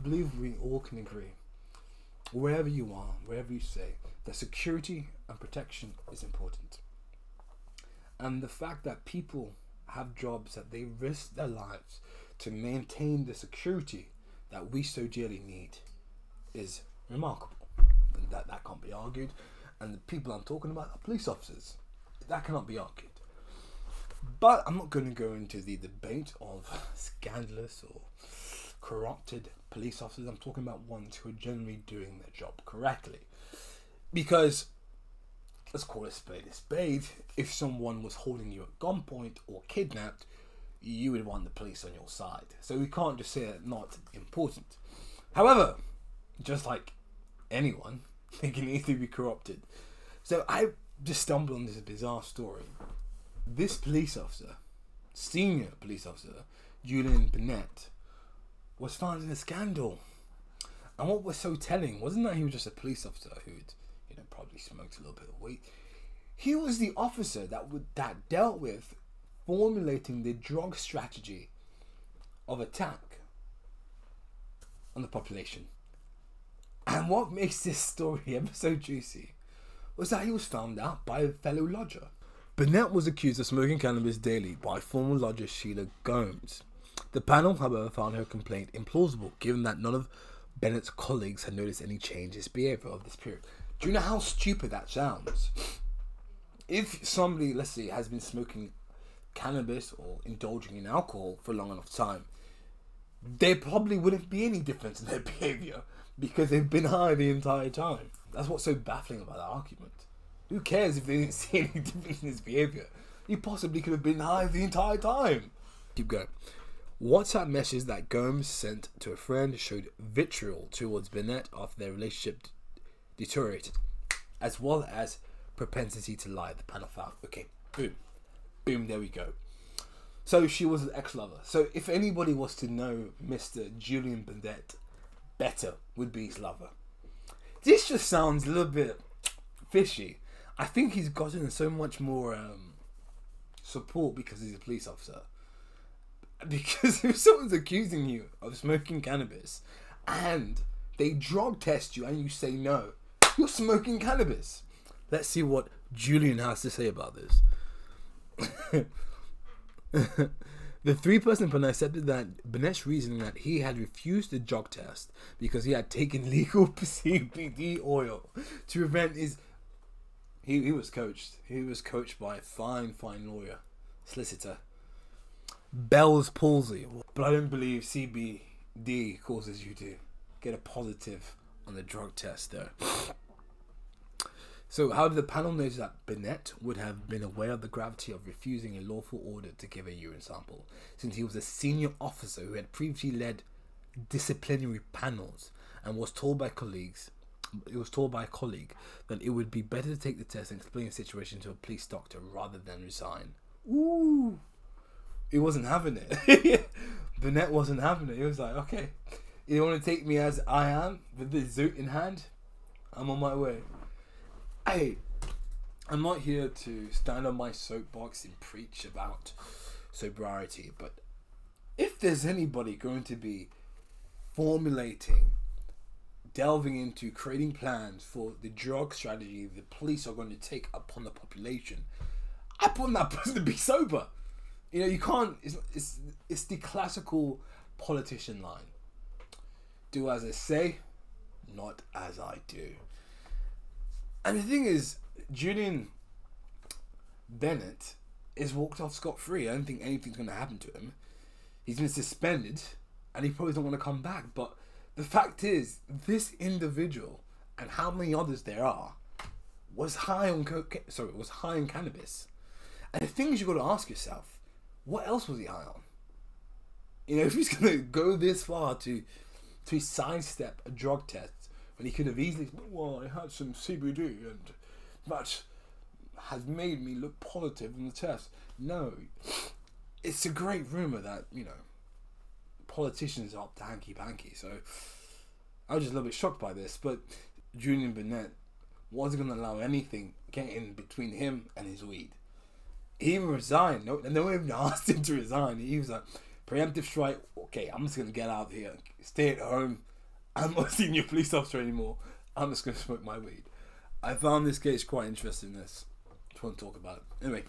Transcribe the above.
believe we all can agree, wherever you are, wherever you say, that security and protection is important. And the fact that people have jobs that they risk their lives to maintain the security that we so dearly need is remarkable. And that can't be argued. And the people I'm talking about are police officers. That cannot be argued. But I'm not going to go into the debate of scandalous or corrupted police officers. I'm talking about ones who are generally doing their job correctly. Because, let's call it a spade. If someone was holding you at gunpoint or kidnapped, you would want the police on your side. So we can't just say it's not important. However, just like anyone, they can easily be corrupted. So I just stumbled on this bizarre story. This police officer, senior police officer, Julian Burnett, was found in a scandal. And what was so telling wasn't that he was just a police officer who'd, probably smoked a little bit of weed. He was the officer that dealt with formulating the drug strategy of attack on the population. And what makes this story ever so juicy was that he was found out by a fellow lodger. Burnett was accused of smoking cannabis daily by former lodger Sheila Gomes. The panel, however, found her complaint implausible, given that none of Bennett's colleagues had noticed any change in his behaviour of this period. Do you know how stupid that sounds? If somebody, let's say, has been smoking cannabis or indulging in alcohol for a long enough time, there probably wouldn't be any difference in their behaviour because they've been high the entire time. That's what's so baffling about that argument. Who cares if they didn't see any difference in his behaviour? He possibly could have been high the entire time. Keep going. WhatsApp messages that Gomes sent to a friend showed vitriol towards Burnett after their relationship deteriorated, as well as propensity to lie, the panel found. Okay, boom, there we go. So she was an ex-lover. So if anybody was to know Mr. Julian Burnett better, would be his lover. This just sounds a little bit fishy. I think he's gotten so much more support because he's a police officer. Because if someone's accusing you of smoking cannabis and they drug test you and you say no, you're smoking cannabis. Let's see what Julian has to say about this. The three-person panel accepted that Burnett's reasoning that he had refused the drug test because he had taken legal CBD oil to prevent his... He was coached. He was coached by a fine lawyer, solicitor. Bell's palsy. But I don't believe CBD causes you to get a positive on the drug test there. So how did the panel notice that Burnett would have been aware of the gravity of refusing a lawful order to give a urine sample, since he was a senior officer who had previously led disciplinary panels and was told by colleagues... It was told by a colleague that it would be better to take the test and explain the situation to a police doctor rather than resign. Ooh, he wasn't having it. Burnett wasn't having it. He was like, okay, you want to take me as I am with the zoot in hand? I'm on my way. Hey, I'm not here to stand on my soapbox and preach about sobriety, but if there's anybody going to be delving into creating plans for the drug strategy the police are going to take upon the population, I want that person to be sober. You can't. It's the classical politician line: do as I say, not as I do. And the thing is, Julian Burnett is walked off scot-free. I don't think anything's going to happen to him. He's been suspended, and he probably doesn't want to come back. But the fact is, this individual and how many others there are was high on was high on cannabis. And the thing is, you've got to ask yourself, what else was he high on? If he's going to go this far to sidestep a drug test when he could have easily, well, I had some CBD and that has made me look positive on the test. No, it's a great rumour that, politicians are up to hanky-panky. So I was just a little bit shocked by this, but Julian Burnett wasn't going to allow anything get in between him and his weed. He even resigned. No one even asked him to resign. He was like, preemptive strike, okay, I'm just going to get out of here, stay at home, I'm not a senior police officer anymore. I'm just going to smoke my weed. I found this case quite interesting. This. I just want to talk about it. Anyway.